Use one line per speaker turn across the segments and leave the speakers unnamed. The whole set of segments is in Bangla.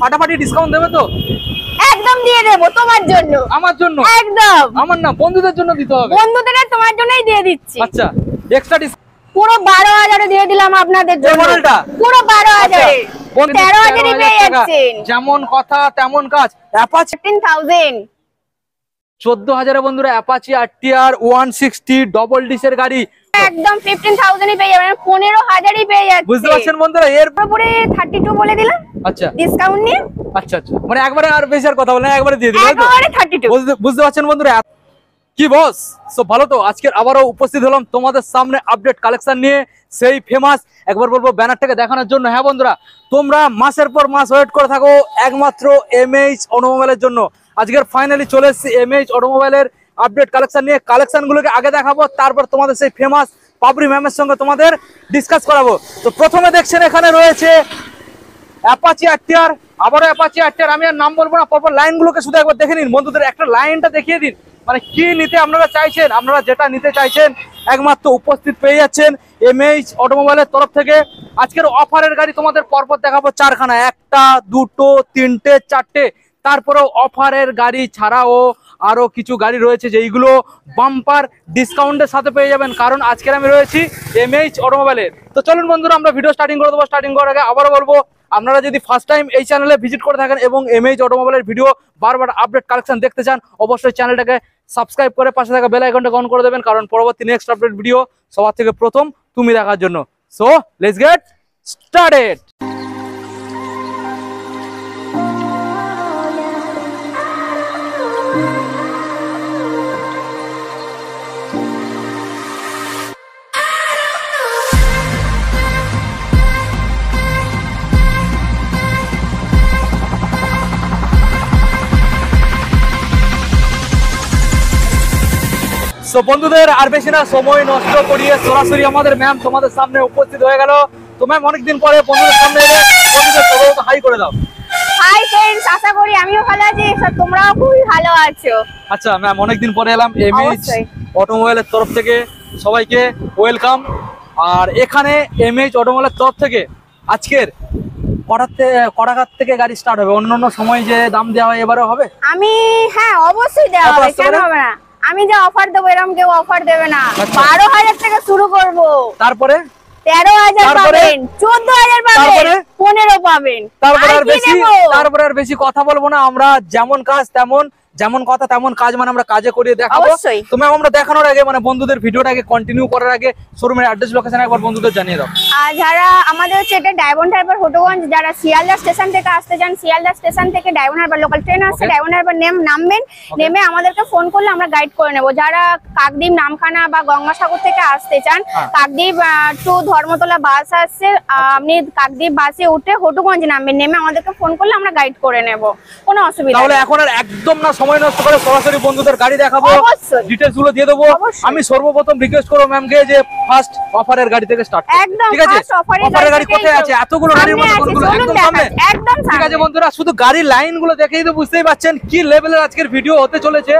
ফাটাফাটি ডিসকাউন্ট দেবে তো?
একদম দিয়ে দেব তোমার জন্য।
আমার জন্য?
একদম।
আমার না, বন্ধুদের জন্য দিতে হবে।
বন্ধুদের তোমার জন্যই দিয়ে দিচ্ছি।
আচ্ছা, এক্সট্রা ডিসকাউন্ট
পুরো 12,000 এ দিয়ে দিলাম আপনাদের জন্য।
এই মডেলটা
পুরো 12,000 এ 13,000 এ পেয়ে যাচ্ছেন।
যেমন কথা তেমন কাজ। অ্যাপাচি
15,000
14,000 এ বন্ধুরা অ্যাপাচি আরটিআর 160 ডবল ডিসের গাড়ি
একদম 15,000 এ পেয়ে যাবেন, 15,000 এ পেয়ে যাচ্ছে।
বুঝতে পারছেন বন্ধুরা? এর
পুরোপুরি 32 বলে দিলাম।
আচ্ছা,
ডিসকাউন্ট নিয়ে।
আচ্ছা আচ্ছা, মানে একবারে আর বেশি আর কথা বলেন, একবারে দিয়ে দিলাম।
একবারে 32।
বুঝতে পারছেন বন্ধুরা? কি বস, সব ভালো তো? আজকে আবারও উপস্থিত হলাম তোমাদের সামনে আপডেট কালেকশন নিয়ে, সেই ফেমাস একবার বলবো ব্যানারটাকে দেখানোর জন্য। হ্যাঁ বন্ধুরা, তোমরা মাসের পর মাস ওয়েট করে থাকো একমাত্র এমএইচ অটোমোবাইলের জন্য। আজকের ফাইনালি চলে এসেছি এমএইচ অটোমোবাইলের আপডেট কালেকশন নিয়ে। কালেকশনগুলোকে আগে দেখাবো, তারপর তোমাদের সেই ফেমাস পাবরি ম্যামের সঙ্গে তোমাদের ডিসকাস করাবো। তো প্রথমে দেখছেন এখানে রয়েছে অ্যাপাচি আরটিআর, আবারও অ্যাপাচি আরটিআর। আমি আর নাম বলবো না, পরপর লাইনগুলোকে শুধু একবার দেখে নিন বন্ধুদের, একটা লাইনটা দেখিয়ে দিন। মানে কি নিতে আপনারা চাইছেন, আপনারা যেটা নিতে চাইছেন একমাত্র উপস্থিত পেয়ে যাচ্ছেন এমএইচ অটোমোবাইলের তরফ থেকে। আজকের অফারের গাড়ি তোমাদের পরপর দেখাবো চারখানা, একটা দুটো তিনটে চারটে। তারপরেও অফারের গাড়ি ছাড়াও আরো কিছু গাড়ি রয়েছে যেইগুলো বাম্পার ডিসকাউন্টের সাথে পেয়ে যাবেন, কারণ আজকের আমি রয়েছি এমএইচ অটোমোবাইলের। তো চলুন বন্ধুরা, আমরা ভিডিও স্টার্টিং করে দেবো। স্টার্টিং করার আগে আবারও বলবো, আপনারা যদি ফার্স্ট টাইম এই চ্যানেলে ভিজিট করে থাকেন এবং এমএইচ অটোমোবাইলের ভিডিও বারবার আপডেট কালেকশন দেখতে চান, অবশ্যই চ্যানেলটাকে সাবস্ক্রাইব করে পাশে থাকা বেল আইকনটা অন করে দেবেন, কারণ পরবর্তী নেক্সট আপডেট ভিডিও সবার থেকে প্রথম তুমি দেখার জন্য। So let's get started. তো বন্ধুদের আর বেশি না সময় নষ্ট করিয়ে সরাসরি আমাদের ম্যাম তোমাদের সামনে উপস্থিত হয়ে গেল। তো ম্যাম অনেকদিন পরে বন্ধুদের সামনে এলে বন্ধুদের সবাইকে হাই করে দাও।
হাই ফ্রেন্ডস, আশা করি আমিও ভালো আছি, তোমরাও খুবই ভালো আছো।
আচ্ছা ম্যাম, অনেকদিন পরে এলাম এমএইচ অটোমোবাইলের তরফ থেকে, সবাইকে ওয়েলকাম। আর এখানে এমএইচ অটোমোবাইলের তরফ থেকে আজকের কটাকার থেকে গাড়ি স্টার্ট হবে? অন্যান্য সময় যে দাম দেওয়া হয় এবারে হবে?
আমি হ্যাঁ অবশ্যই দেওয়া হবে, কেন হবে না? আমি যে অফার দেবো এরকম কেউ অফার দেবে না। 12,000 থেকে শুরু করব, তারপরে 13,000 পাবেন, 14,000 পাবেন, 15 পাবেন।
তারপরে আর বেশি কথা বলবো না, আমরা যেমন কাজ তেমন, যেমন কথা তেমন কাজ, মানে আমরা কাজে করিয়ে দেখাবো। তো ম্যাম আমরা দেখানোর আগে, মানে বন্ধুদের ভিডিওটাকে কন্টিনিউ করার আগে শোরুমের অ্যাড্রেস লোকেশন একবার বন্ধুদের জানিয়ে দাও।
আর যারা আমাদের হচ্ছে এটা ডায়মন্ড হারবার হটোগঞ্জ, যারা শিয়ালদা স্টেশন থেকে আসতে চান, শিয়ালদা স্টেশন থেকে ডায়মন্ড হারবার লোকাল ট্রেন আসছে, ডায়মন্ড হারবার নামবেন, নেমে আমাদেরকে ফোন করলে আমরা গাইড করে নেব। যারা কাকদ্বীপ, নামখানা বা গঙ্গাসাগর থেকে আসতে চান, কাকদ্বীপ টু ধর্মতলা বাস আসছে, আপনি কাকদ্বীপ বাসে উঠে হটোগঞ্জ নামবেন, নেমে আমাদেরকে ফোন করলে আমরা গাইড করে নেব, কোনো অসুবিধা নেই।
তাহলে এখন আর একদম না সময় নষ্ট করে সরাসরি বন্ধুদের গাড়ি দেখাবো, ডিটেইলস গুলো দিয়ে দেবো। আমি সর্বপ্রথম রিকোয়েস্ট করব ম্যামকে যে ফার্স্ট অফারের গাড়ি থেকে স্টার্ট।
একদম
ঠিক আছে, অফারের গাড়ি কোথায় আছে? এতগুলো গাড়ির মধ্যে কোনগুলো? একদম সামনে,
একদম সামনে।
ঠিক আছে বন্ধুরা, শুধু গাড়ির লাইনগুলো দেখেই তো বুঝতেই পারছেন কি লেভেলের আজকের ভিডিও হতে চলেছে।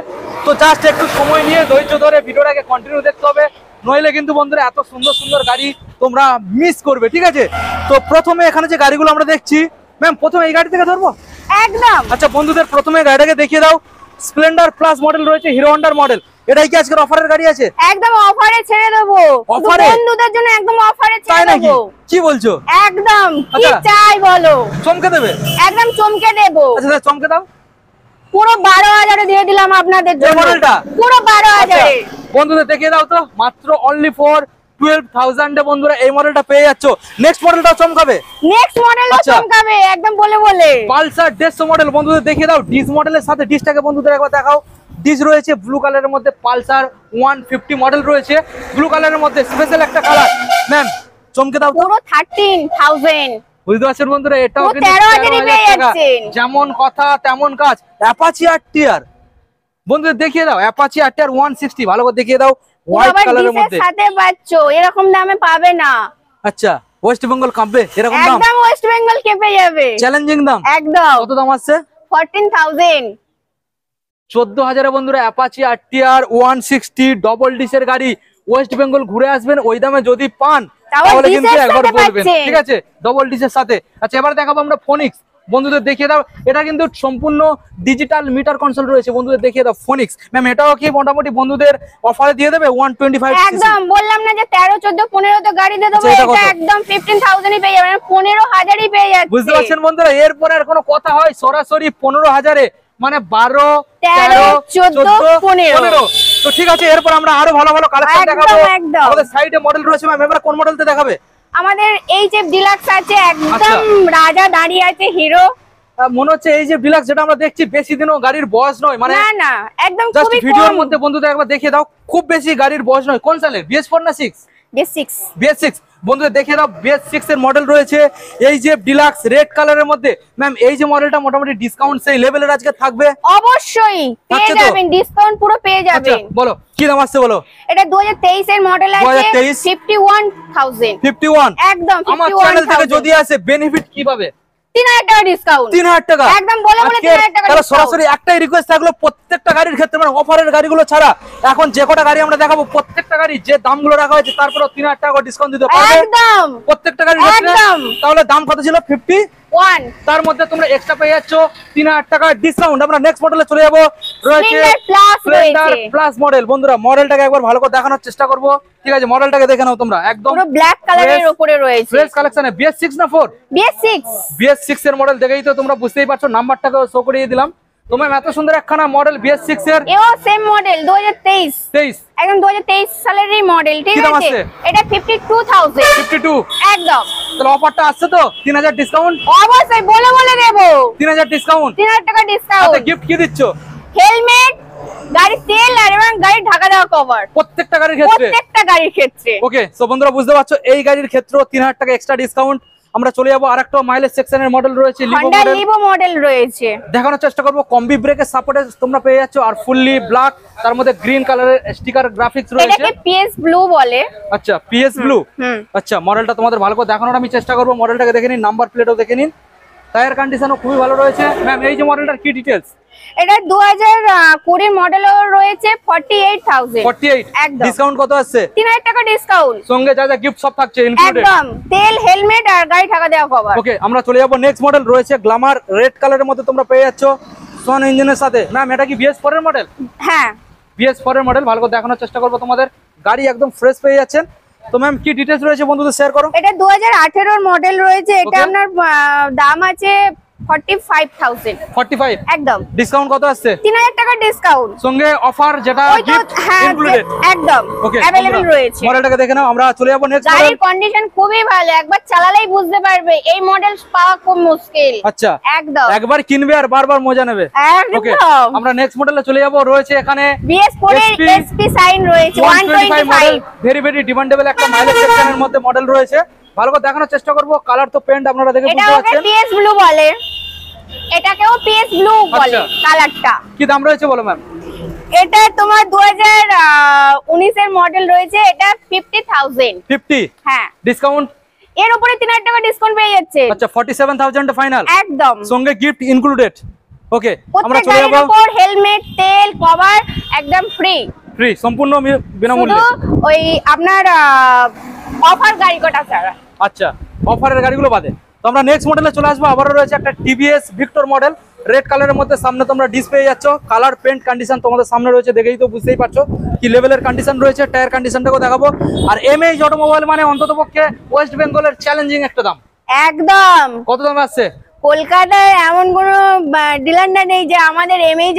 তো জাস্ট একটু সময় নিয়ে ধৈর্য ধরে ভিডিওটাকে কন্টিনিউ দেখতে হবে, নইলে কিন্তু বন্ধুরা এত সুন্দর সুন্দর গাড়ি তোমরা মিস করবে। ঠিক আছে, তো প্রথমে এখানে যে গাড়িগুলো আমরা দেখছি, ম্যাম প্রথমে এই গাড়ি থেকে ধরবো
একদম।
আচ্ছা বন্ধুদের প্রথমে গাড়িটাকে দেখিয়ে দাও। স্প্লেন্ডার প্লাস মডেল রয়েছে, হিরো হন্ডার মডেল। এটাই কি আজকের অফারের গাড়ি আছে?
একদম অফারে ছেড়ে দেব,
অফারে
বন্ধুদের জন্য একদম অফারে ছেড়ে দেব।
কি বলছো?
একদম, কি চাই বলো?
চমকে দেবে?
একদম চমকে দেব।
আচ্ছা চমকে দাও।
পুরো 12,000 এ দিয়ে দিলাম আপনাদের জন্য,
মডেলটা
পুরো 12,000 এ।
বন্ধুদের দেখিয়ে দাও তো, মাত্র অনলি ফর 12,000 এ বন্ধুরা এই মডেলটা পেয়ে যাচ্ছ। নেক্সট মডেলটাও চমকাবে,
নেক্সট মডেলও চমকাবে একদম বলে বলে।
পালসার 150 মডেল বন্ধুদের দেখিয়ে দাও। ডিস মডেলের সাথে ডিসটাকে বন্ধুদের একবার দেখাও। ডিস রয়েছে ব্লু কালারের মধ্যে, পালসার 150 মডেল রয়েছে ব্লু কালারের মধ্যে, স্পেশাল একটা কালার। ম্যাম চমকে দাও,
পুরো 13,000।
বুঝতে পারছেন বন্ধুরা, এটাও কিন্তু
13,000 এ পেয়ে যাচ্ছেন।
যেমন কথা তেমন কাজ। অ্যাপাচি আরটিআর বন্ধুদের দেখিয়ে দাও, অ্যাপাচি আরটিআর 160 ভালো করে দেখিয়ে দাও, হোয়াইট কালারের মধ্যে।
সাথে বাচ্চো এরকম দামে পাবে না।
আচ্ছা, ওয়েস্ট বেঙ্গল কাঁপবে এরকম দাম?
একদম ওয়েস্ট বেঙ্গল কেঁপে যাবে,
চ্যালেঞ্জিং দাম।
একদম।
কত দাম আসছে?
14,000।
14,000 এ বন্ধুরা অ্যাপাচি আরটিআর 160 ডবল ডিসের গাড়ি। ওয়েস্ট বেঙ্গল ঘুরে আসবেন, ওই দামে যদি পান তাহলে কিন্তু একবার বলবেন। ঠিক আছে, ডবল ডিসের সাথে। আচ্ছা এবার দেখাবো আমরা ফোনিক্স বন্ধুদের দেখিয়ে দাও। এটা কিন্তু সম্পূর্ণ ডিজিটাল মিটার কনসোল রয়েছে, বন্ধুদের দেখিয়ে দাও ফোনিক্স। ম্যাম এটাও কি মোটামুটি বন্ধুদের অফারে দিয়ে দেবে 125 সিসি?
একদম বললাম না যে 13 14 15 তো গাড়ি দিয়ে দেবো,
আচ্ছা, এটা
এটা
কত?
একদম 15,000 ই পেয়ে যাবেন, 15,000 ই পেয়ে যাচ্ছে।
বুঝতে পারছেন বন্ধুরা, এরপরে আর কোনো কথা হয় সরাসরি 15,000-এ, মানে 12
13 14 15।
তো ঠিক আছে, এরপর আমরা আরো ভালো ভালো কালেকশন
একদম,
দেখাবো।
একদম।
আমাদের সাইডে মডেল রয়েছে ম্যাম, এবার কোন মডেলতে দেখাবে?
আমাদের এইচএফ ডিলাক্স আছে,
আচ্ছা।
একদম রাজা দাঁড়িয়ে আছে হিরো।
মনে হচ্ছে এই যে ডিলাক্স যেটা আমরা দেখছি বেশি দিনও গাড়ির বয়স নয়, মানে
না না একদম
জাস্ট
খুবই
ভিডিওর
কম।
মধ্যে বন্ধুদের একবার দেখিয়ে দাও, খুব বেশি গাড়ির বয়স নয়। কোন সালের? BS4 না 6?
বেসিক্স।
BS6 বন্ধুদের দেখিয়ে দাও, BS6 এর মডেল রয়েছে এই যে ডিলাক্স রেড কালারের মধ্যে। ম্যাম এই যে মডেলটা মোটামুটি ডিসকাউন্ট সেই লেভেলের আজকে থাকবে?
অবশ্যই পেয়ে
থাকছে তো?
যাবেন, ডিসকাউন্ট পুরো পেয়ে
আচ্ছা
যাবেন।
বলো কি দাম আসছে বলো।
এটা 2023 এর মডেল আছে,
2023
51,000।
51?
একদম
আমার চ্যানেল থেকে
51,000।
যদি আসে বেনিফিট কি পাবে?
3,000 টাকা ডিসকাউন্ট।
3,000 টাকা
একদম বলে বলে
আজকে
3,000 টাকা
তাহলে
discount।
সরাসরি একটাই রিকোয়েস্ট থাকলো, প্রত্যেকটা গাড়ির ক্ষেত্রে মানে অফারের গাড়িগুলো ছাড়া এখন যে কটা গাড়ি আমরা দেখাবো প্রত্যেকটা গাড়ি যে দামগুলো রাখা হয়েছে তারপরে 3,000 টাকা ডিসকাউন্ট দিতে পারবে
একদম
প্রত্যেকটা গাড়ির ক্ষেত্রে।
একদম।
তাহলে দাম কত ছিল? 50,
1
তার মধ্যে তোমরা এক্সট্রা পেয়ে যাচ্ছ 3,000 টাকা ডিসকাউন্ট। আমরা নেক্সট মডেলে চলে যাবো, রয়েছে
Splendor Plus
স্প্লেন্ডার
রয়েছে।
Plus model. বন্ধুরা মডেলটাকে একবার ভালো করে দেখানোর চেষ্টা করব, ঠিক আছে? মডেলটাকে দেখে নাও তোমরা, একদম
পুরো ব্ল্যাক কালারের
fresh-
উপরে রয়েছে।
ফ্রেশ কালেকশনে। BS6 না 4?
BS6
BS6 এর মডেল দেখেই তো তোমরা বুঝতেই পারছো, নাম্বারটাকে শো করিয়ে দিলাম। তোমরা এত সুন্দর একখানা মডেল BS6 এর
এও সেম মডেল 2023,
23
একদম 2023 সালেরই মডেল, ঠিক
কি দাম
আছে?
আছে?
এটা 52,000
52।
একদম।
তাহলে অফারটা আসছে তো 3,000 ডিসকাউন্ট?
অবশ্যই বলে বলে দেবো
3,000 ডিসকাউন্ট।
3,000 টাকা
সাথে
ডিসকাউন্ট,
গিফট কি দিচ্ছ?
হেলমেট, গাড়ির তেল আর এবং গাড়ির ঢাকা দেওয়া কভার
প্রত্যেকটা গাড়ির ক্ষেত্রে?
প্রত্যেকটা গাড়ির ক্ষেত্রে।
ওকে, সো বন্ধুরা বুঝতে পারছো এই গাড়ির ক্ষেত্রেও 3,000 টাকা এক্সট্রা ডিসকাউন্ট। আমরা চলে যাবো আরেকটা মাইলেজ সেকশনের মডেল রয়েছে, Livo
Honda
model.
Livo model রয়েছে,
দেখানোর চেষ্টা করবো। কম্বি ব্রেকের সাপোর্টে তোমরা পেয়ে যাচ্ছ, আর ফুললি ব্ল্যাক, তার মধ্যে গ্রিন কালারের স্টিকার গ্রাফিক্স রয়েছে।
এটাকে পিএস ব্লু বলে।
আচ্ছা, PS ব্লু।
হুম।
আচ্ছা, মডেলটা তোমাদের ভালো করে দেখানোর আমি চেষ্টা করবো। মডেলটাকে দেখে নিন, নাম্বার প্লেটও দেখে নিন, টায়ার কন্ডিশনও খুবই ভালো রয়েছে। ম্যাম এই যে মডেলটার কি ডিটেলস?
এটা 2020 মডেলও রয়েছে, 48,000
48।
একদম।
ডিসকাউন্ট কত আসছে?
3,000 টাকা ডিসকাউন্ট
সঙ্গে যা যা গিফট সব থাকছে ইনক্লুডেড।
একদম, তেল, হেলমেট আর গাড়ি ঢাকা দেওয়া কভার।
ওকে, আমরা চলে যাবো নেক্সট মডেল রয়েছে গ্ল্যামার রেড কালারের মধ্যে তোমরা পেয়ে যাচ্ছ সন ইঞ্জিনের সাথে। ম্যাম এটা কি BS4 এর মডেল?
হ্যাঁ
BS4 এর মডেল, ভালো করে দেখানোর চেষ্টা করবো তোমাদের। গাড়ি একদম ফ্রেশ পেয়ে যাচ্ছেন। তো ম্যাম কি ডিটেলস রয়েছে বন্ধুদের শেয়ার করো।
এটা 2018 এর মডেল রয়েছে, এটা
Okay.
আপনার দাম আছে 45,000
45।
একদম।
ডিসকাউন্ট কত আসছে?
3,000 টাকা ডিসকাউন্ট,
সঙ্গে অফার যেটা
ওই তো
গিফট
হ্যাঁ
ইনক্লুডেড।
একদম
ওকে,
अवेलेबल রয়েছে।
মডেলটাকে দেখে নাও। আমরা চলে যাবো নেক্সট মডেল।
গাড়ির কন্ডিশন খুবই ভালো, একবার চালালেই বুঝতে পারবে এই মডেল পাওয়া খুব মুশকিল।
আচ্ছা,
একদম
একবার কিনবে আর বারবার মজা নেবে। ওকে,
একদম।
আমরা নেক্সট মডেলে চলে যাবো। রয়েছে এখানে
BS4 এর
SP
SP সাইন রয়েছে
125 মডেল,
125।
ভেরি ভেরি ডিমান্ডেবল একটা মাইলেজ সেকশনের মধ্যে মডেল রয়েছে। ভালো করে দেখানোর চেষ্টা করবো। কালার তো পেন্ট আপনারা দেখে
এটা
বুঝতে
ওকে
পারছেন।
PS ব্লু বলে, এটাকেও PS ব্লু বলে
আচ্ছা।
কালারটা।
কি দাম রয়েছে বলো ম্যাম?
এটা তোমার 2019 এর মডেল রয়েছে, এটা 50,000
50।
হ্যাঁ।
ডিসকাউন্ট?
এর উপরে 3,000 টাকা ডিসকাউন্ট পেয়ে যাচ্ছে
আচ্ছা, 47,000 ফাইনাল,
একদম।
সঙ্গে গিফট ইনক্লুডেড। ওকে, আমরা
প্রত্যেক
চলে
গাড়ির
যাবো।
উপর হেলমেট, তেল, কভার একদম ফ্রি,
ফ্রি, সম্পূর্ণ
শুধু
বিনামূল্যে।
ওই আপনার অফার গাড়ি কটা ছাড়া।
আচ্ছা, অফারের গাড়িগুলো বাদে। তো আমরা নেক্সট মডেলে চলে আসবো। আবারও রয়েছে একটা TVS ভিক্টর মডেল রেড কালারের মধ্যে। সামনে তোমরা ডিস পেয়ে যাচ্ছ, কালার পেন্ট কন্ডিশন তোমাদের সামনে রয়েছে, দেখেই তো বুঝতেই পারছো কি লেভেলের কন্ডিশন রয়েছে। টায়ার কন্ডিশনটাকেও দেখাবো। আর MH অটোমোবাইল মানে অন্ততপক্ষে ওয়েস্ট বেঙ্গলের চ্যালেঞ্জিং একটা দাম।
একদম।
কত দাম আসছে?
কলকাতায় এমন কোনো ডিলার নেই যে আমাদের এমএইচ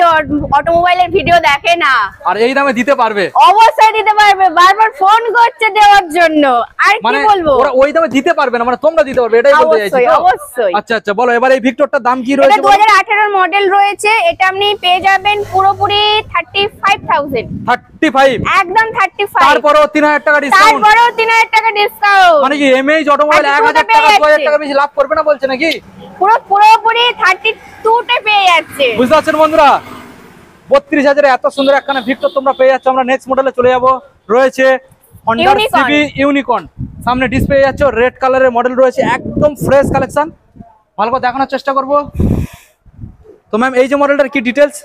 অটোমোবাইলের ভিডিও দেখে না,
আর এই দামে দিতে পারবে?
অবশ্যই দিতে পারবে, বারবার ফোন করছে দেওয়ার জন্য। আর কি
মানে
বলবো,
ওরা ওই দামে দিতে পারবে না, মানে তোমরা দিতে পারবে, এটাই বলতে চাইছি
অবশ্যই
তো?
অবশ্যই।
আচ্ছা আচ্ছা, বলো এবার এই ভিক্টরটার দাম কি
এটা
রয়েছে?
2018 এর মডেল রয়েছে, এটা আপনি পেয়ে যাবেন পুরোপুরি 35,000
35।
একদম 35।
তারপরেও 3,000 টাকা ডিসকাউন্ট।
তারপরেও 3,000 টাকা ডিসকাউন্ট,
মানে কি MH অটোমোবাইল
আর
1,000
পেয়ে
টাকা 2,000
যাচ্ছে।
টাকা বেশি লাভ করবে না বলছে নাকি?
পুরোপুরি 32 তে পেয়ে যাচ্ছে।
বুঝতে পারছেন বন্ধুরা, 32,000 এত সুন্দর একখানা ভিক্টর তোমরা পেয়ে যাচ্ছ। আমরা নেক্সট মডেলে চলে যাব। রয়েছে Honda
Unicorn।
CB ইউনিকর্ন, সামনে ডিসপ্লে পেয়ে যাচ্ছ, রেড কালারের মডেল রয়েছে, একদম ফ্রেশ কালেকশন। ভালো করে দেখানোর চেষ্টা করব। তো ম্যাম এই যে মডেলটার কি ডিটেলস?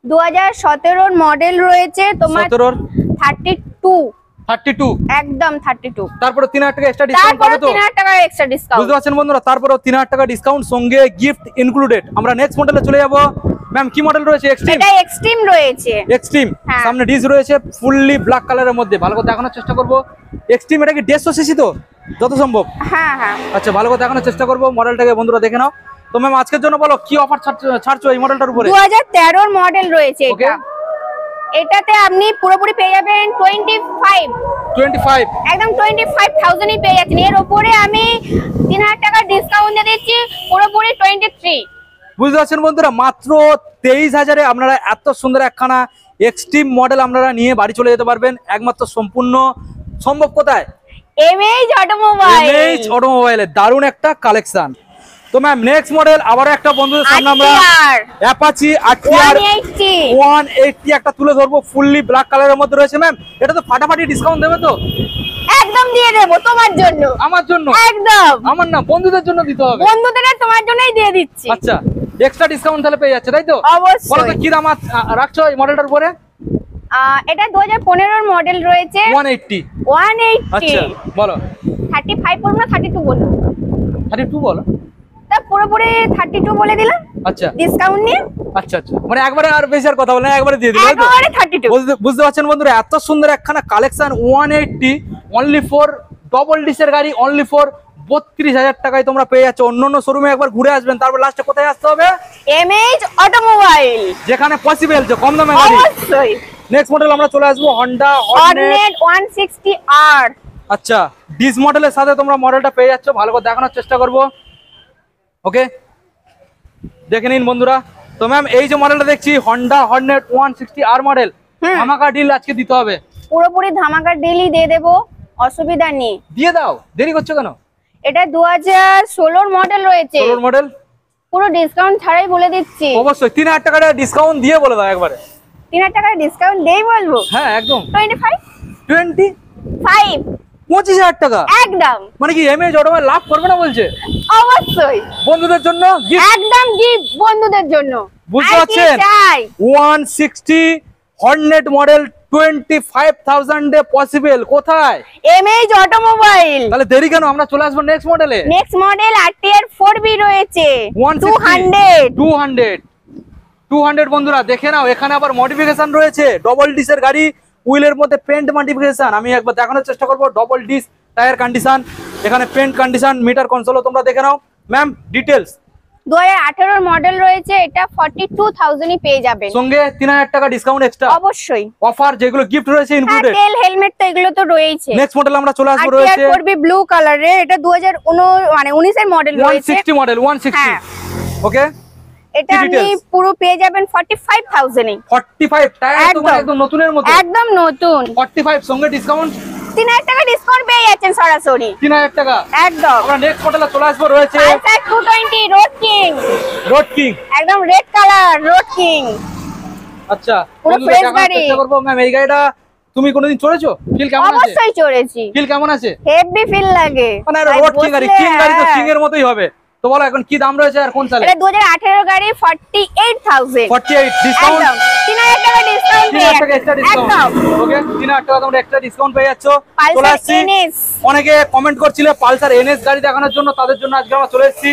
2017 এর মডেল রয়েছে তোমার
17
32
32
একদম 32।
তারপরে 3000 টাকা এক্সট্রা ডিসকাউন্ট
তারপরে
পাবে তো
3000 টাকা এক্সট্রা ডিসকাউন্ট।
বুঝতে পারছেন বন্ধুরা, তারপরেও 3000 টাকা ডিসকাউন্ট সঙ্গে গিফট ইনক্লুডেড। আমরা নেক্সট মডেলে চলে যাব। ম্যাম কি মডেল রয়েছে? এক্সট্রিম।
এটা এক্সট্রিম রয়েছে।
এক্সট্রিম
হ্যাঁ।
সামনে ডিস রয়েছে ফুললি ব্ল্যাক কালারের মধ্যে, ভালো করে দেখানোর চেষ্টা করব। এক্সট্রিম এটা কি 150 সিসি তো যত সম্ভব?
হ্যাঁ হ্যাঁ।
আচ্ছা ভালো করে দেখানোর চেষ্টা করব মডেলটাকে, বন্ধুরা দেখে নাও। তো ম্যাম আজকের জন্য বলো কি অফার ছাড়ছো এই মডেলটার উপরে?
2013 এর মডেল রয়েছে
ওকে।
এটা। এটাতে আপনি পুরোপুরি পেয়ে যাবেন 25 একদম 25,000 ই পেয়ে যাচ্ছেন। এর উপরে আমি 3000 টাকা ডিসকাউন্ট দিয়ে দিচ্ছি, পুরোপুরি 23।
বুঝতে পারছেন বন্ধুরা, মাত্র 23,000-এ আপনারা এত সুন্দর একখানা এক্সট্রিম মডেল আপনারা নিয়ে বাড়ি চলে যেতে পারবেন। একমাত্র সম্পূর্ণ সম্ভব কোথায়?
MH automobile.
এমএইচ অটোমোবাইলের দারুণ একটা কালেকশন। তো ম্যাম নেক্সট মডেল আবার একটা বন্ধুদের সামনে আমরা অ্যাপাচি আরটিআর 180 একটা তুলে ধরবো, ফুললি ব্ল্যাক কালারের মধ্যে রয়েছে। ম্যাম এটা তো ফাটাফাটি ডিসকাউন্ট দেবে তো?
একদম দিয়ে দেব তোমার জন্য।
আমার জন্য?
একদম।
আমার না, বন্ধুদের জন্য দিতে হবে।
বন্ধুদের তোমার জন্যই দিয়ে দিচ্ছি।
আচ্ছা এক্সট্রা ডিসকাউন্ট তাহলে পেয়ে যাচ্ছে তাই তো?
অবশ্যই।
বলো তো কি দাম রাখছো এই মডেলটার উপরে?
এটা 2015 এর মডেল রয়েছে।
180। আচ্ছা বলো
35 বলবো না 32 বলবো?
32 বলো।
তা পুরোপুরি 32 বলে দিলাম।
আচ্ছা
ডিসকাউন্ট নিয়ে।
আচ্ছা আচ্ছা, মানে একবারে আর বেশি আর কথা বলে না, একবারে দিয়ে দিলে তাই তো?
একবারে 32।
বুঝতে পারছেন বন্ধুরা, এত সুন্দর একখানা কালেকশন 180 অনলি ফর ডবল ডিসের গাড়ি, অনলি ফর 32,000 টাকায় তোমরা পেয়ে যাচ্ছ। অন্যান্য শোরুমে একবার ঘুরে আসবেন, তারপর লাস্টে কোথায় আসতে হবে?
এমএইচ অটোমোবাইল,
যেখানে পসিবল যে কম দামে গাড়ি।
অবশ্যই।
নেক্সট মডেল আমরা চলে আসবো হন্ডা
হর্নেট 160R।
আচ্ছা ডিস মডেলের সাথে তোমরা মডেলটা পেয়ে যাচ্ছ, ভালো করে দেখানোর চেষ্টা করব। ওকে দেখে নিন বন্ধুরা। তো ম্যাম এই যে মডেলটা দেখছি হন্ডা হর্নেট 160R মডেল, ধামাকা ডিল আজকে দিতে হবে।
পুরোপুরি ধামাকা ডিলই দিয়ে দেব, অসুবিধা নেই।
দিয়ে দাও, দেরি করছো কেন?
এটা 2016 মডেল রয়েছে।
16 মডেল
পুরো ডিসকাউন্ট ছাড়াই বলে দিচ্ছি।
অবশ্যই 3000 টাকা ডিসকাউন্ট দিয়ে বলে দাও একবারে।
3000 টাকা ডিসকাউন্ট দেই বলবো?
হ্যাঁ একদম।
25
25,000 টাকা
একদম।
মানে কি এমএইচ অটোমোবাইল লাভ করবে না বলছে?
অবশ্যই।
বন্ধুদের জন্য
একদম গিফট বন্ধুদের জন্য।
বুঝতে পারছেন? 160 হর্নেট মডেল 25,000 এ পসিবল কোথায়?
MH automobile.
তাহলে দেরি কেন, আমরা চলে আসবো নেক্সট মডেলে।
নেক্সট মডেল আরটিআর 4B রয়েছে
200 বন্ধুরা দেখে নাও, এখানে আবার মডিফিকেশন রয়েছে। ডবল ডিসের গাড়ি, উইলের মধ্যে পেন্ট মডিফিকেশন। আমি একবার দেখানোর চেষ্টা করব। ডবল ডিস টায়ার কন্ডিশন, এখানে পেন্ট কন্ডিশন, মিটার কনসোলও তোমরা দেখে নাও। ম্যাম ডিটেলস
2018 এর মডেল রয়েছে, এটা 42,000 ই পেয়ে যাবেন,
সঙ্গে 3000 টাকা ডিসকাউন্ট এক্সট্রা।
অবশ্যই
অফার যেগুলো গিফট রয়েছে ইনক্লুডেড।
তেল হেলমেট তো এগুলো তো রয়েছে।
নেক্সট মডেল আমরা চলে আসবো রয়েছে
4B ব্লু কালারে, এটা 2019 এর মডেল রয়েছে।
160 মডেল 160।
হ্যাঁ।
ওকে
এটা আপনি পুরো পেয়ে যাবেন 45,000 এ।
45 টায়ার তো একদম নতুনের মতো,
একদম নতুন।
45 সঙ্গে ডিসকাউন্ট
3000 টাকা ডিসকাউন্ট পেয়ে যাচ্ছেন সরাসরি।
3000 টাকা
একদম।
আমরা নেক্সট মডেলে চলে আসবো রয়েছে
Pulsar 220 road king.
Road king
একদম রেড কালার রোড কিং।
আচ্ছা
পুরো ফ্রেশ গাড়ি।
চেষ্টা করব। ম্যাম এই গাড়িটা তুমি কোনোদিন চড়েছো? ফিল কেমন আছে?
অবশ্যই চড়েছি।
ফিল কেমন আছে?
হেভি ফিল লাগে।
মানে রোড কিং গাড়ি, কিং গাড়ি তো কিং এর মতোই হবে। তো বলো এখন কি দাম রয়েছে আর কোন সালে?
এটা 2018 গাড়ি 48,000।
48 ডিসকাউন্ট।
একদম 3000 টাকা ডিসকাউন্ট পেয়ে
3000 টাকা এক্সট্রা ডিসকাউন্ট।
একদম।
ওকে 3000 টাকা তোমরা এক্সট্রা ডিসকাউন্ট পেয়ে যাচ্ছো। চলে
পালসার
আসছি।
এনএস।
অনেকে কমেন্ট করছিলে পালসার এনএস গাড়ি দেখানোর জন্য, তাদের জন্য আজকে আমরা চলে এসেছি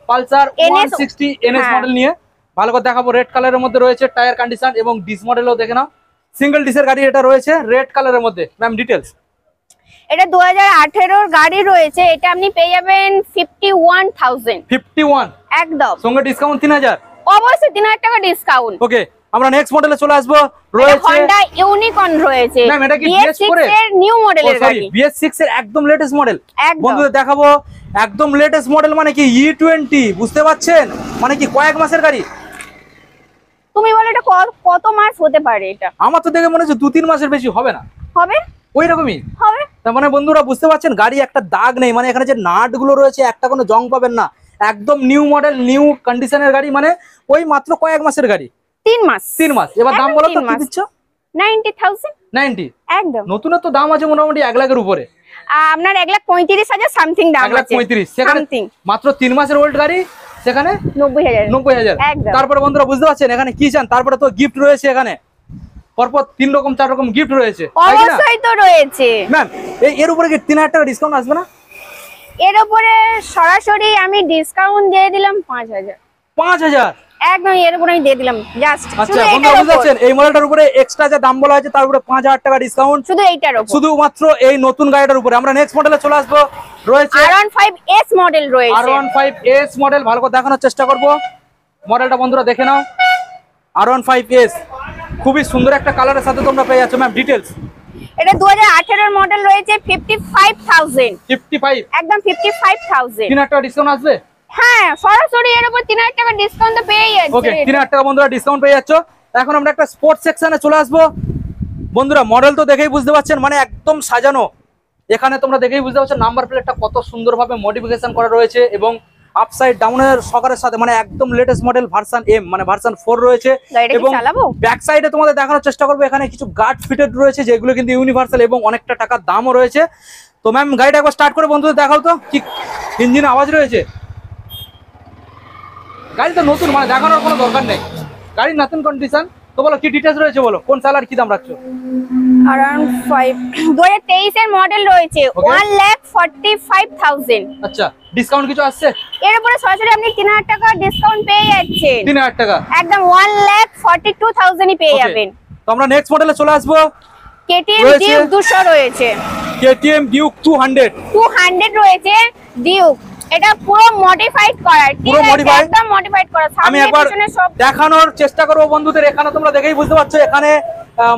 পালসার 160 এনএস মডেল নিয়ে। ভালো করে দেখাবো। রেড কালারের মধ্যে রয়েছে টায়ার কন্ডিশন এবং ডিস মডেলও দেখে নাও। সিঙ্গেল ডিসের গাড়ি এটা রয়েছে রেড কালারের মধ্যে। Ma'am details.
এটা 2018 এর গাড়ি রয়েছে, এটা আপনি পেয়ে যাবেন 51,000।
51
একদম।
সঙ্গে ডিসকাউন্ট 3000।
অবশ্যই 3000 টাকা ডিসকাউন্ট।
ওকে আমরা নেক্সট মডেলে চলে আসবো রয়েছে
হন্ডা ইউনিকর্ন রয়েছে।
ম্যাম এটা কি
BS6 এর নিউ মডেলের গাড়ি।
BS6 এর একদম লেটেস্ট মডেল।
একদম।
বন্ধুদের দেখাবো একদম লেটেস্ট মডেল মানে কি E20, বুঝতে পারছেন? মানে কি কয়েক মাসের গাড়ি।
তুমি বলো এটা কত মাস হতে পারে? এটা
আমার তো দেখে মনে হচ্ছে 2-3 মাসের বেশি হবে না।
হবে?
ওই রকমই
হবে।
তার মানে বন্ধুরা বুঝতে পারছেন গাড়ি একটা দাগ নেই, মানে এখানে যে নাট গুলো রয়েছে একটা কোনো জং পাবেন না। একদম নিউ মডেল নিউ কন্ডিশনের গাড়ি, মানে ওই মাত্র কয়েক মাসের গাড়ি।
3 মাস।
3 মাস। এবার দাম বলো তো কি দিচ্ছ?
90,000।
90
একদম।
নতুনের তো দাম আছে মোটামুটি 1 লাখের উপরে।
আপনার 1,35,000 সামথিং দাম আছে।
1,35,000 সেখানে মাত্র 3 মাসের ওল্ড গাড়ি, সেখানে
90,000।
90,000।
একদম।
তারপরে বন্ধুরা বুঝতে পারছেন এখানে কি চান। তারপরে তো গিফট রয়েছে এখানে পরপর 3 রকম 4 রকম গিফট রয়েছে, তাই কি না?
অবশ্যই তো রয়েছে
ম্যাম এর উপরে কি 3000 টাকা ডিসকাউন্ট আসবে না?
এর উপরে সরাসরি আমি ডিসকাউন্ট দিয়ে দিলাম 5000।
5000?
একদম এর উপরে আমি দিয়ে দিলাম জাস্ট
আচ্ছা
শুধু
বন্ধুরা
এইটার
বুঝতে
উপর,
পারছেন, এই মডেলটার উপরে এক্সট্রা যে দাম বলা হয়েছে তার উপরে 5000 টাকা ডিসকাউন্ট
শুধু এইটার উপর।
শুধুমাত্র এই নতুন গাড়িটার উপরে। আমরা নেক্সট মডেলে চলে আসবো, রয়েছে
R15S মডেল রয়েছে।
R15S মডেল, ভালো করে দেখানোর চেষ্টা করব মডেলটা বন্ধুরা, দেখে নাও। R15S খুবই সুন্দর একটা কালারের সাথে তোমরা পেয়ে যাচ্ছ। Ma'am details.
এটা 2018 এর মডেল রয়েছে 55000।
55?
একদম 55000।
3000 টাকা ডিসকাউন্ট আসবে?
হ্যাঁ সরাসরি এর উপর 3000 টাকা ডিসকাউন্ট তো পেয়ে যাচ্ছে।
ওকে 3000 টাকা বন্ধুরা ডিসকাউন্ট পেয়ে যাচ্ছ। এখন আমরা একটা স্পোর্টস সেকশনে চলে আসবো বন্ধুরা। মডেল তো দেখেই বুঝতে পারছেন, মানে একদম সাজানো। এখানে তোমরা দেখেই বুঝতে পারছো নাম্বার প্লেটটা কত সুন্দরভাবে মডিফিকেশন করা রয়েছে এবং আপসাইড ডাউনের সকারের সাথে, মানে একদম লেটেস্ট মডেল ভার্সন এম মানে ভার্সন 4 রয়েছে।
গাড়িটা কি
এবং
চালাবো?
ব্যাক সাইডে তোমাদের দেখানোর চেষ্টা করবো, এখানে কিছু গার্ড ফিটেড রয়েছে যেগুলো কিন্তু ইউনিভার্সাল এবং অনেকটা টাকার দামও রয়েছে। তো ম্যাম গাড়িটা একবার স্টার্ট করে বন্ধুদের দেখাও তো, কি ইঞ্জিন আওয়াজ রয়েছে। গাড়ি তো নতুন, মানে দেখানোর কোনো দরকার নেই, গাড়ির নতুন কন্ডিশন। তো বলো কি ডিটেইলস রয়েছে, বলো কোন সালার কি দাম রাখছো?
Around 2023 এর মডেল রয়েছে
Okay.
1,45,000।
আচ্ছা ডিসকাউন্ট কিছু আসছে?
এর উপরে সরাসরি আপনি 3000 টাকা ডিসকাউন্ট পেয়ে যাচ্ছেন।
3000 টাকা
একদম 1,42,000 ই পেয়ে
Okay.
যাবেন।
তো আমরা নেক্সট মডেলে চলে আসবো।
KTM
রয়েছে।
ডিউক 200 রয়েছে।
KTM ডিউক 200
রয়েছে ডিউক। এটা পুরো মডিফাইড করা,
পুরো modified?
একদম মডিফাইড করা।
আমি
সামনে
একবার
পিছনে সব
দেখানোর চেষ্টা করবো বন্ধুদের। এখানে তোমরা দেখেই বুঝতে পারছো, এখানে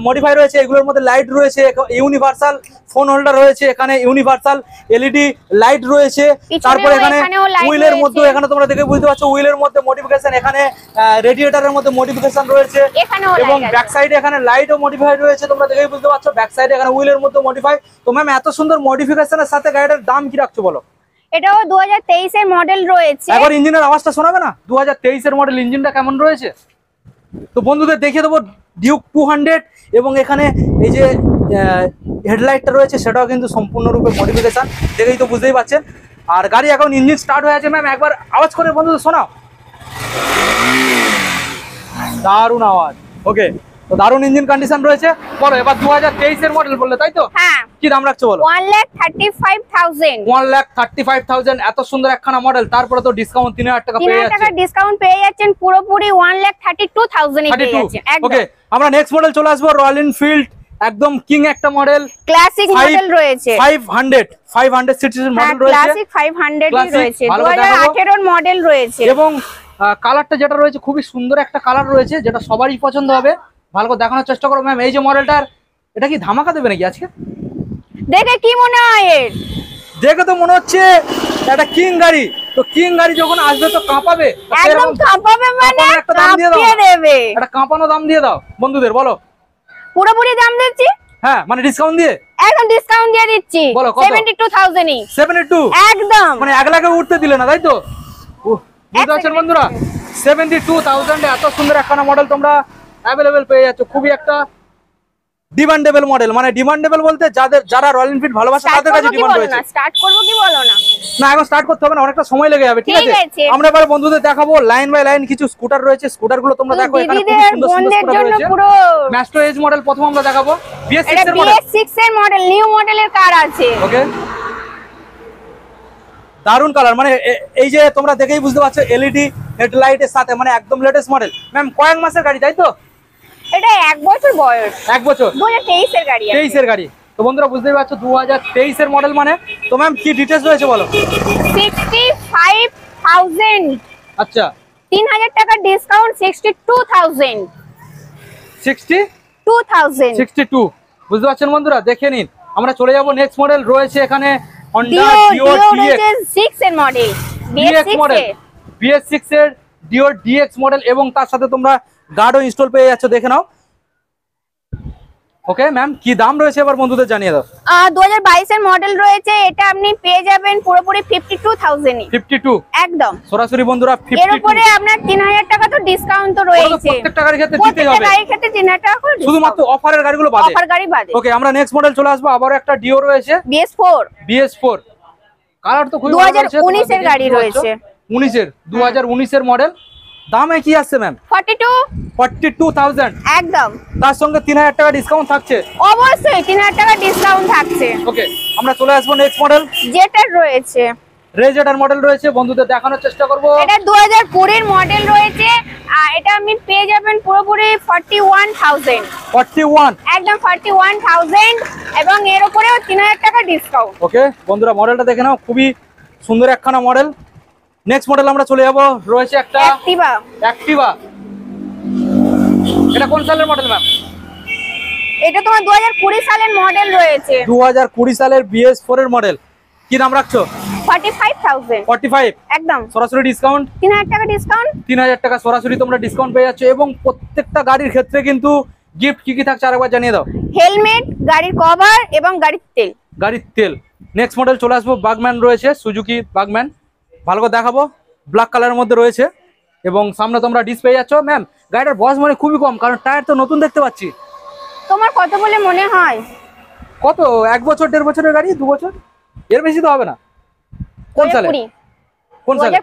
মডিফাই রয়েছে, এগুলোর মধ্যে লাইট রয়েছে, ইউনিভার্সাল ফোন হোল্ডার রয়েছে, এখানে ইউনিভার্সাল এলইডি লাইট রয়েছে।
পিছনেও
তারপরে এখানে
এখানেও light
হুইলের মধ্যে,
রয়েছে।
এখানে তোমরা দেখে বুঝতে পারছো হুইলের মধ্যে মডিফিকেশন, এখানে রেডিয়েটরের মধ্যে মডিফিকেশন রয়েছে
এখানেও
এবং
light আছে।
ব্যাক সাইডে এখানে লাইটও মডিফাই রয়েছে, তোমরা দেখেই বুঝতে পারছো। ব্যাক সাইডে এখানে হুইলের মধ্যে মডিফাই। তো ম্যাম এত সুন্দর মডিফিকেশনের সাথে গাড়িটার দাম কি রাখছো বলো?
এটাও 2023 এর মডেল রয়েছে।
একবার ইঞ্জিনের আওয়াজটা শোনাবে না? 2023 এর মডেল, ইঞ্জিনটা কেমন রয়েছে তো বন্ধুদের দেখিয়ে দেবো। ডিউক 200 এবং এখানে এই যে হেডলাইটটা রয়েছে সেটাও কিন্তু সম্পূর্ণরূপে মডিফিকেশন, দেখেই তো বুঝতেই পারছেন। আর গাড়ি এখন ইঞ্জিন স্টার্ট হয়ে আছে। ম্যাম একবার আওয়াজ করে বন্ধুদের শোনাও। দারুণ আওয়াজ। ওকে তো দারুণ ইঞ্জিন কন্ডিশন রয়েছে। বলো এবার 2023 এর মডেল বললে, তাই তো?
হ্যাঁ
কি দাম রাখছো বলো?
1,35,000।
1,35,000 এত সুন্দর একখানা মডেল, তারপরে তো ডিসকাউন্ট 3000 টাকা পেয়ে
3000 টাকা
যাচ্ছে।
ডিসকাউন্ট পেয়ে যাচ্ছেন, পুরোপুরি 1,32,000 এ পেয়ে যাচ্ছেন। একদম
ওকে আমরা নেক্সট মডেল চলে আসবো। রয়্যাল এনফিল্ড একদম কিং একটা মডেল,
ক্লাসিক মডেল রয়েছে।
500 সিরিজের
হ্যাঁ
মডেল রয়েছে
ক্লাসিক 500 ই
Classic,
রয়েছে।
ভালো করে দেখাবো।
2018 এর মডেল রয়েছে।
এবং কালারটা যেটা রয়েছে খুবই সুন্দর একটা কালার রয়েছে, যেটা সবারই পছন্দ হবে। ভালো করে দেখানোর চেষ্টা করো ম্যাম। এই যে মডেলটার, এটা কি ধামাকা দেবে নাকি আজকে?
দেখে কি মনে হয় এর?
দেখে তো মনে হচ্ছে একটা কিং গাড়ি। তো কিং গাড়ি যখন আসবে তো কাঁপাবে, তো
একদম
সেরকম
কাঁপাবে, মানে
কাঁপানোর একটা দাম দিয়ে দাও।
কাঁপিয়ে দেবে।
একটা কাঁপানো দাম দিয়ে দাও বন্ধুদের, বলো।
পুরোপুরি দাম দিচ্ছি,
হ্যাঁ মানে ডিসকাউন্ট দিয়ে
একদম ডিসকাউন্ট দিয়ে দিচ্ছি।
বলো কত?
72,000 ই
72?
একদম।
মানে 1 লাখে উঠতে দিলে না, তাই তো? বুঝতে পারছেন বন্ধুরা, 72,000 এ এত সুন্দর একখানা মডেল তোমরা অ্যাভেলেবেল পেয়ে যাচ্ছ। খুবই একটা ডিমান্ডেবল মডেল, মানে ডিমান্ডেবল বলতে যারা রয়্যাল এনফিল্ড ভালোবাসে তাদের কাছে ডিমান্ড রয়েছে।
স্টার্ট করব কি বলো না?
না এখন স্টার্ট করতে হবে না, অনেকটা সময় লেগে যাবে। ঠিক
ঠিক
আছে
আছে।
আমরা এবারে বন্ধুদের দেখাবো লাইন বাই লাইন কিছু স্কুটার রয়েছে। স্কুটার গুলো তোমরা দেখো, এখানে খুব
দিদিদের
সুন্দর সুন্দর
বোনদের
স্কুটার
জন্য
রয়েছে।
পুরো
ম্যাস্ট্রো এজ মডেল প্রথম আমরা দেখাবো, BS6
এটা
এর মডেল।
BS6 এর মডেল, নিউ মডেলের কার আছে।
ওকে দারুন কালার, মানে এই যে তোমরা দেখেই বুঝতে পারছো এলইডি হেডলাইটের সাথে, মানে একদম লেটেস্ট মডেল। ম্যাম কয়েক মাসের গাড়ি, তাই তো?
এটা 1 বছর বয়স,
1 বছর
2023 এর গাড়ি আছে।
23 এর গাড়ি। তো বন্ধুরা বুঝতেই পারছো 2023 এর মডেল মানে। তো ম্যাম কি ডিটেইলস রয়েছে বলো?
65,000,
আচ্ছা
3000 টাকা ডিসকাউন্ট, 62,000।
62 বুঝতে পারছেন বন্ধুরা, দেখে নিন। আমরা চলে যাব নেক্সট মডেল রয়েছে এখানে Honda
ডিও রয়েছে 6 এর মডেল,
DX মডেল, BS6 এর ডিও DX মডেল এবং তার সাথে তোমরা গার্ডও ইনস্টল পেয়ে যাচ্ছ, দেখে নাও। ওকে ম্যাম কি দাম রয়েছে এবার বন্ধুদের জানিয়ে দাও।
2022 এর মডেল রয়েছে, এটা আপনি পেয়ে যাবেন পুরোপুরি 52,000 এ।
52
একদম
সরাসরি বন্ধুরা
এর
52।
উপরে আপনার 3000 টাকা তো ডিসকাউন্ট তো
ওটা তো
রয়েছে।
প্রত্যেকটা গাড়ির ক্ষেত্রে দিতেই
প্রত্যেকটা
হবে,
গাড়ির ক্ষেত্রে 3000 টাকা করে
শুধুমাত্র অফারের গাড়িগুলো বাদে।
অফার গাড়ি বাদে।
ওকে আমরা নেক্সট মডেল চলে আসবো। আবারও একটা ডিও রয়েছে,
BS4
BS4 কালার তো খুবই
2019 এর গাড়ি রয়েছে।
19 এর 2019 এর মডেল। দামে কি আসছে ম্যাম? 42,000
একদম।
তার সঙ্গে 3000 টাকা ডিসকাউন্ট থাকছে।
অবশ্যই 3000 টাকা ডিসকাউন্ট থাকছে।
ওকে, আমরা চলে আসবো নেক্সট মডেল।
জেটার রয়েছে,
রেজেটার মডেল রয়েছে, বন্ধুদের দেখানোর চেষ্টা করব।
এটা 2020 এর মডেল রয়েছে। এটা আপনি পেয়ে যাবেন পুরোপুরি 41,000।
41
একদম 41,000 এবং এর উপরেও 3000 টাকা ডিসকাউন্ট।
ওকে বন্ধুরা, মডেলটা দেখে নাও, খুবই সুন্দর একখানা মডেল। নেক্সট মডেল আমরা চলে যাব, রয়েছে একটা অ্যাক্টিভা। এটা কোন সালের মডেল ম্যাম?
এটা তোমার 2020 সালের মডেল রয়েছে।
2020 সালের BS4 এর মডেল। কি দাম রাখছো?
45,000।
45
একদম
সরাসরি ডিসকাউন্ট।
3000 টাকা ডিসকাউন্ট।
3000 টাকা সরাসরি তোমরা ডিসকাউন্ট পেয়ে যাচ্ছ। এবং প্রত্যেকটা গাড়ির ক্ষেত্রে কিন্তু গিফট কি কি থাকছে আরেকবার জানিয়ে দাও।
হেলমেট, গাড়ির কভার এবং গাড়ির তেল।
গাড়ির তেল। নেক্সট মডেল চলে আসবো, বাগম্যান রয়েছে, সুজুকি বাগম্যান। ভালো করে দেখাবো, ব্ল্যাক কালারের মধ্যে রয়েছে এবং সামনে তোমরা ডিস পেয়ে যাচ্ছ। ম্যাম গাড়িটার বয়স মানে খুবই কম, কারণ টায়ার তো নতুন দেখতে পাচ্ছি।
তোমার কত বলে মনে হয়?
কত, 1 বছর 1.5 বছরের গাড়ি, 2 বছর, এর বেশি তো হবে না। কোন সালে? কোন সালে?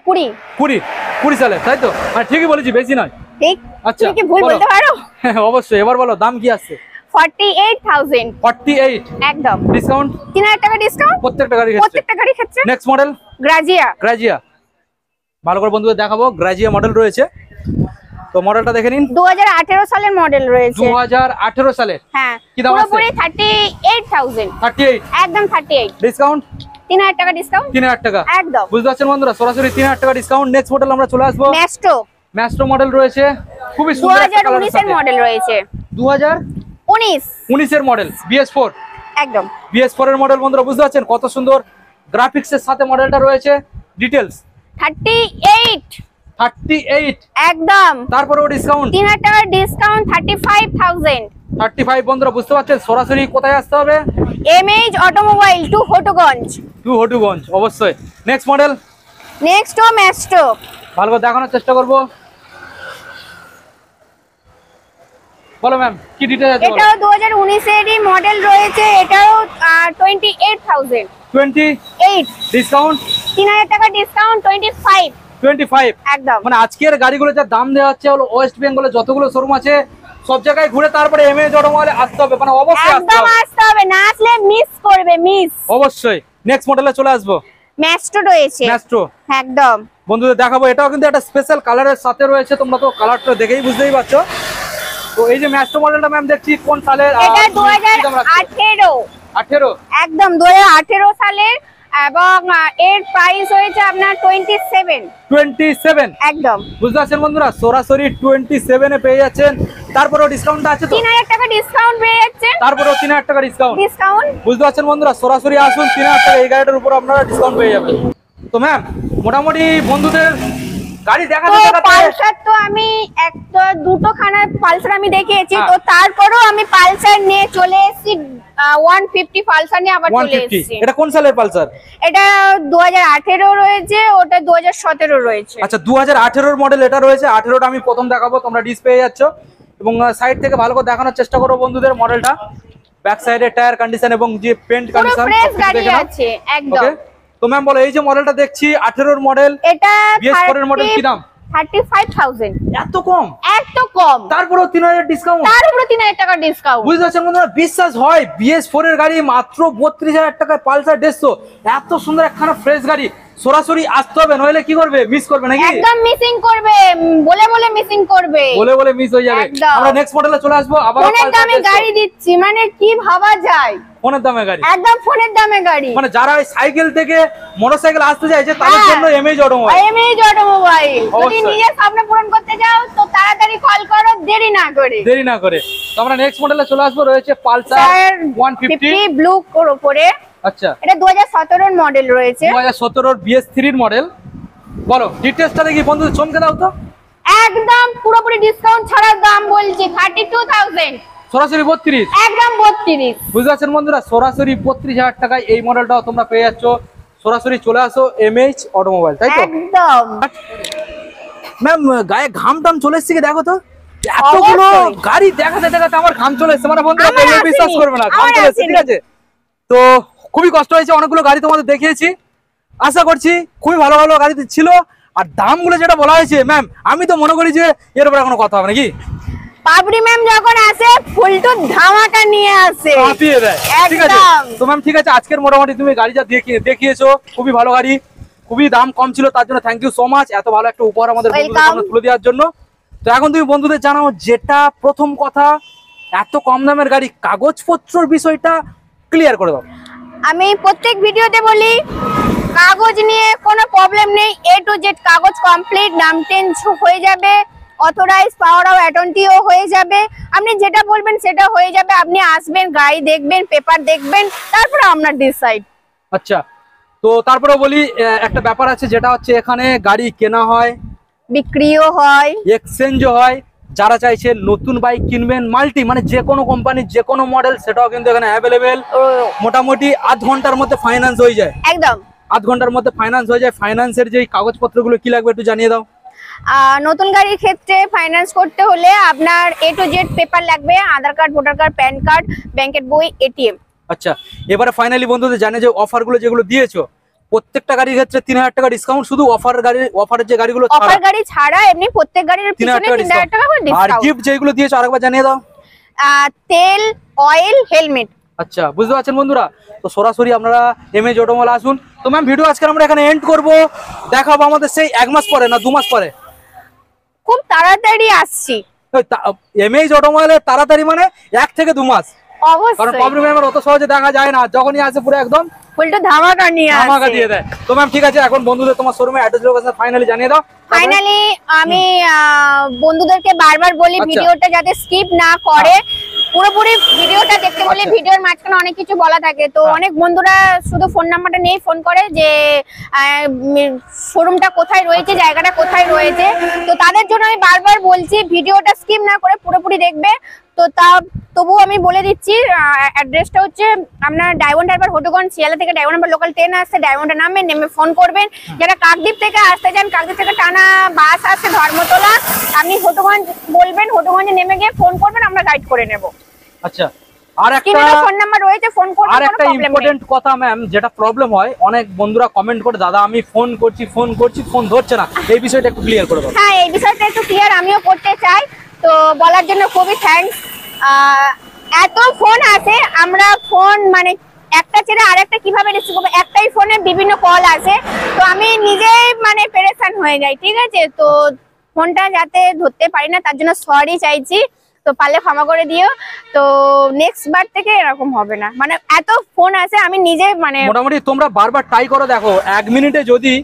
20 সালে, তাই তো? মানে ঠিকই বলেছি, বেশি নয়।
ঠিক।
আচ্ছা,
তুমি কি ভুল বলতে পারো?
হ্যাঁ অবশ্যই। এবার বলো দাম কি আসছে?
48,000।
48
একদম
ডিসকাউন্ট।
3000 টাকা ডিসকাউন্ট
প্রত্যেকটা গাড়ির ক্ষেত্রে।
প্রত্যেকটা গাড়ির ক্ষেত্রে।
Next model Grazia. ভালো করে বন্ধুদের দেখাবো, গ্রাজিয়া মডেল রয়েছে। তো মডেলটা দেখে নিন।
2018 সালের মডেল রয়েছে।
2018 সালে।
হ্যাঁ,
কি দাম আছে?
পুরোপুরি 38,000।
38
একদম 38
ডিসকাউন্ট।
3000 টাকা ডিসকাউন্ট।
3000 টাকা
একদম।
বুঝতে পারছেন বন্ধুরা, সরাসরি 3000 টাকা ডিসকাউন্ট। নেক্সট মডেল আমরা চলে আসবো, ম্যাস্ট্রো মডেল রয়েছে, খুবই সুন্দর একটা কালারের
2019 এর
সাথে।
মডেল রয়েছে।
2019 এর মডেল, BS4।
একদম
BS4 এর মডেল বন্ধুরা, বুঝতে পারছেন কত সুন্দর গ্রাফিক্সের সাথে মডেলটা রয়েছে। ডিটেইলস 38
একদম।
তারপরেও ডিসকাউন্ট।
3000 টাকা ডিসকাউন্ট 35,000।
35 বন্ধুরা, বুঝতে পারছেন সরাসরি কোথায় আসতে হবে?
MH automobile to Hatganj.
অবশ্যই। Next model,
Maestro.
ভালো করে দেখানোর চেষ্টা করব। বলো ম্যাম, কি ডিটেইলস আছে?
এটাও 2019 এরই মডেল রয়েছে। এটাও 28,000।
28 ডিসকাউন্ট।
3000 টাকা ডিসকাউন্ট 25। একদম।
মানে আজকের গাড়িগুলো যা দাম দেওয়া হচ্ছে, হলো ওয়েস্ট বেঙ্গলে যতগুলো শোরুম আছে সব জায়গায় ঘুরে তারপরে এমএজ অটোমোবাইলে আসতে হবে, মানে অবশ্যই আসতে
একদম
হবে।
আসতে হবে, না আসলে মিস করবে, মিস।
অবশ্যই। নেক্সট মডেলে চলে আসবো,
ম্যাস্ট্রো রয়েছে। একদম
বন্ধুদের দেখাবো। এটাও কিন্তু একটা স্পেশাল কালারের সাথে রয়েছে, তোমরা তো কালারটা দেখেই বুঝতেই পারছো। তো এই যে ম্যাস্ট্রো মডেলটা ম্যাম দেখছি কোন সালের?
এটা 2018। একদম 2018 সালের এবং এর প্রাইস হয়েছে আপনার 27। একদম
বুঝতে পারছেন বন্ধুরা, সরাসরি 27 এ পেয়ে যাচ্ছেন। তারপরেও ডিসকাউন্ট আছে তো?
3000 টাকা ডিসকাউন্ট পেয়ে যাচ্ছেন।
তারপরেও 3000 টাকা ডিসকাউন্ট। বুঝতে পারছেন বন্ধুরা, সরাসরি আসুন, 3000 টাকা এই গাড়িটার উপর আপনারা ডিসকাউন্ট পেয়ে যাবেন। তো ম্যাম মোটামুটি বন্ধুদের গাড়ি দেখাতে
পালসার তো আমি দুটো খানা পালসার আমি দেখিয়েছি, তো তারপরেও আমি পালসার নিয়ে চলে এসেছি, 150 পালসার নিয়ে আবার চলে এসেছি।
এটা কোন সালের পালসার?
এটা 2018 রয়েছে, ওটা 2017 রয়েছে।
আচ্ছা, 2018 এর মডেল এটা রয়েছে। 18টা আমি প্রথম দেখাবো, তোমরা ডিস পেয়ে যাচ্ছ। এবং সাইড থেকে ভালো করে দেখানোর চেষ্টা করো বন্ধুদের মডেলটা। ব্যাক সাইডে টায়ার কন্ডিশন এবং যে পেন্ট কন্ডিশন
ফ্রেশ গাড়ি আছে একদম।
তো ম্যাম বলো, এই যে মডেলটা দেখছি 18 এর মডেল,
এটা
BS4 এর মডেল, কি দাম?
35,000।
এত কম? তারপরেও 3000 ডিসকাউন্ট।
তারপরে 3000 টাকা ডিসকাউন্ট।
বুঝতে পারছেন বন্ধুরা, বিশ্বাস হয় BS4 এর গাড়ি মাত্র 32,000 টাকায় পালসার 150। এত সুন্দর একখানা ফ্রেশ গাড়ি, সরাসরি আসতে হবে, নইলে কি করবে? মিস করবে নাকি?
একদম মিসিং করবে, বলে মিসিং করবে,
বলে মিস হয়ে যাবে। আমরা নেক্সট মডেলে চলে আসবো। আবার
ফোনের দামে গাড়ি দিচ্ছি, মানে কি ভাবা যায়?
ফোনের দামে গাড়ি,
একদম ফোনের দামে গাড়ি।
মানে যারা সাইকেল থেকে মোটরসাইকেল আসতে চাইছে তাদের জন্য এমএজ অটোমোবাইল।
যদি নিজের স্বপ্ন পূরণ করতে যাও তো তাড়াতাড়ি কল করো, দেরি না করে।
তো আমরা নেক্সট মডেলে চলে আসবো, রয়েছে পালসার 150
ব্লু উপরে।
আচ্ছা,
এটা 2017 এর মডেল রয়েছে।
2017 এর BS3 এর মডেল। বলো ডিটেইলসটা দেখি বন্ধুদের, চমকে দাও তো।
একদম পুরোপুরি ডিসকাউন্ট ছাড়া দাম বলছি 32,000।
সরাসরি 32।
একদম 32।
বুঝতে পারছেন বন্ধুরা, সরাসরি 32,000 টাকায় এই মডেলটাও তোমরা পেয়ে যাচ্ছ। সরাসরি চলে আসো এমএইচ অটোমোবাইল, তাই তো?
একদম।
ম্যাম গায়ে ঘাম টাম চলে এসছে কি দেখো তো, এতগুলো গাড়ি দেখাতে দেখাতে আমার ঘাম চলে এসছে, মানে বন্ধুরা বললে বিশ্বাস করবে না, ঘাম চলে এসছে। ঠিক আছে, তো খুবই কষ্ট হয়েছে, অনেকগুলো গাড়ি তোমাদের দেখিয়েছি। আশা করছি খুবই ভালো ভালো গাড়ি ছিল। আর দামগুলো যেটা বলা হয়েছে ম্যাম, আমি তো মনে করি যে এর উপরে কোনো কথা হবে নাকি।
পাপড়ি ম্যাম যখন আসে ফুলটু ধামাকা নিয়ে আসে,
কাঁপিয়ে দেয়। ঠিক আছে তো ম্যাম, ঠিক আছে, আজকের মোটামুটি তুমি গাড়ি যা দেখিয়েছো খুবই ভালো গাড়ি, খুবই দাম কম ছিল, তার জন্য থ্যাংক ইউ সো মাচ, এত ভালো একটা উপহার আমাদের বন্ধুদের সামনে তুলে দেওয়ার জন্য। তো এখন তুমি বন্ধুদের জানাও, যেটা প্রথম কথা, এত কম দামের গাড়ি, কাগজপত্রের বিষয়টা ক্লিয়ার করে দাও।
আমি প্রত্যেক ভিডিওতে বলি কাগজ নিয়ে কোনো প্রবলেম নেই, A to Z কাগজ কমপ্লিট, নাম চেঞ্জ হয়ে যাবে, অথরাইজ পাওয়ার অফ অ্যাটর্নিও হয়ে যাবে, আপনি যেটা বলবেন সেটা হয়ে যাবে। আপনি আসবেন, গাড়ি দেখবেন, পেপার দেখবেন, তারপরে আপনার ডিসাইড।
আচ্ছা, তো তারপরে বলি একটা ব্যাপার আছে, যেটা হচ্ছে এখানে গাড়ি কেনা হয়,
বিক্রিও হয়,
এক্সচেঞ্জও হয়। যারা চাইছে নতুন বাইক কিনবেন মাল্টি, মানে যে কোনো কোম্পানির যে কোনো মডেল, সেটাও কিন্তু এখানে অ্যাভেলেবেল। মোটামুটি আধ ঘন্টার মধ্যে ফাইন্যান্স হয়ে যায়,
একদম
আধ ঘন্টার মধ্যে ফাইন্যান্স হয়ে যায়। ফাইন্যান্সের যে কাগজপত্রগুলো কি লাগবে একটু জানিয়ে দাও।
নতুন গাড়ির ক্ষেত্রে ফাইন্যান্স করতে হলে আপনার A to Z পেপার লাগবে, Aadhaar card, voter card, PAN card, ব্যাংকের বই, ATM।
আচ্ছা, এবারে ফাইনালি বন্ধুদের জানে যে অফারগুলো যেগুলো দিয়েছো, প্রত্যেকটা গাড়ির ক্ষেত্রে 3000 টাকা ডিসকাউন্ট, শুধু অফারের যে গাড়িগুলো
অফার গাড়ি ছাড়া এমনি প্রত্যেক গাড়ির পিছনে 3000 টাকা করে
আর
ডিসকাউন্ট।
গিফট যেগুলো দিয়েছো আরেকবার জানিয়ে দাও।
তেল, অয়েল, হেলমেট।
আচ্ছা, বুঝতে পারছেন বন্ধুরা, তো সরাসরি আপনারা এমএজ অটোমল আসুন। তো ম্যাম, ভিডিও আজকে আমরা এখানে এন্ড করব, দেখাবো আমাদের সেই 1 মাস পরে না 2 মাস পরে।
খুব তাড়াতাড়ি আসছি
এমএজ অটোমলে, তাড়াতাড়ি মানে 1 থেকে 2 মাস, কারণ
অবশ্যই।
প্রবলেম আমার অত সহজে দেখা যায় না, যখনই আসে পুরো একদম
ফুলটা ধামাকা নিয়ে
ধামাকা
আসে।
দিয়ে দেয়। তো ম্যাম ঠিক আছে, এখন বন্ধুদের তোমার শোরুমে অ্যাড্রেস লোকেশন ফাইনালি জানিয়ে দাও।
ফাইনালি আমি বন্ধুদেরকে বারবার বলি
আচ্ছা।
ভিডিওটা যাতে স্কিপ না করে, পুরোপুরি ভিডিওটা দেখতে বলি। ভিডিওর মাঝখানে অনেক কিছু বলা থাকে, তো অনেক বন্ধুরা শুধু ফোন নাম্বারটা নিয়েই ফোন করে যে শোরুমটা কোথায় রয়েছে, জায়গাটা কোথায় রয়েছে। তো তাদের জন্য আমি বারবার বলছি ভিডিওটা স্কিপ না করে পুরোপুরি দেখবে। তো তবু আমি বলে দিচ্ছি, অ্যাড্রেসটা হচ্ছে আপনার ডায়মন্ড হারবার হটুগঞ্জ, শিয়ালদা থেকে ডায়মন্ড হারবার লোকাল ট্রেন আসছে, ডায়মন্ডে নামবেন, নেমে ফোন করবেন। যারা কাকদ্বীপ থেকে আসতে চান, কাকদ্বীপ থেকে টানা বাস আসছে ধর্মতলা, আপনি হটুগঞ্জ বলবেন, হটুগঞ্জে নেমে গিয়ে ফোন করবেন, আমরা গাইড করে নেব।
আচ্ছা, আর একটা
ফোন নাম্বার রয়েছে, ফোন করবেন,
আর
কোনো
একটা
প্রবলেম নেই।
ইম্পর্টেন্ট কথা ম্যাম, যেটা প্রবলেম হয়, অনেক বন্ধুরা কমেন্ট করে, দাদা আমি ফোন করছি ফোন ধরছে না, এই বিষয়টা একটু ক্লিয়ার করে দাও।
হ্যাঁ, এই বিষয়টা একটু ক্লিয়ার আমিও করতে চাই, তো বলার জন্য খুবই থ্যাঙ্কস। এত ফোন আসে, আমরা ফোন মানে একটা ছেড়ে আরেকটা কিভাবে রিসিভ করবো, একটাই ফোনে বিভিন্ন কল আসে, তো আমি নিজেই মানে পেরেশান হয়ে যাই। ঠিক আছে, তো ফোনটা যাতে ধরতে পারি না তার জন্য সরি চাইছি, তো পারলে ক্ষমা করে দিও। তো নেক্সট বার থেকে এরকম হবে না, মানে এত ফোন আসে আমি নিজে মানে
মোটামুটি তোমরা বারবার ট্রাই করো, দেখো 1 মিনিটে যদি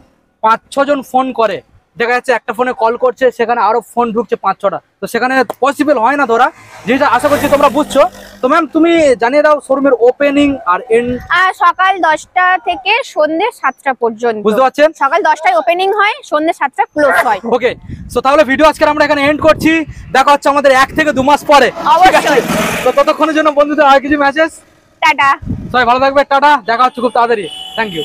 5-6 জন ফোন করে, দেখা যাচ্ছে একটা ফোনে কল করছে, সেখানে আরো ফোন ঢুকছে 5-6টা, তো সেখানে পসিবল হয় না ধরা, যেটা আশা করছি তোমরা বুঝছো। তো ম্যাম তুমি জানিয়ে দাও শোরুমের ওপেনিং আর এন্ড।
সকাল 10টা থেকে সন্ধ্যে 7টা পর্যন্ত।
বুঝতে পারছেন,
সকাল 10টায় ওপেনিং হয়, সন্ধ্যে 7টা ক্লোজ হয়।
ওকে, সো তাহলে ভিডিও আজকে আমরা এখানে এন্ড করছি, দেখা হচ্ছে আমাদের 1 থেকে 2 মাস পরে। ঠিক আছে,
অবশ্যই।
তো ততক্ষণের জন্য বন্ধুদের আর কিছু মেসেজ?
টাটা।
সবাই ভালো থাকবে, টাটা, দেখা হচ্ছে খুব তাড়াতাড়ি, থ্যাংক ইউ।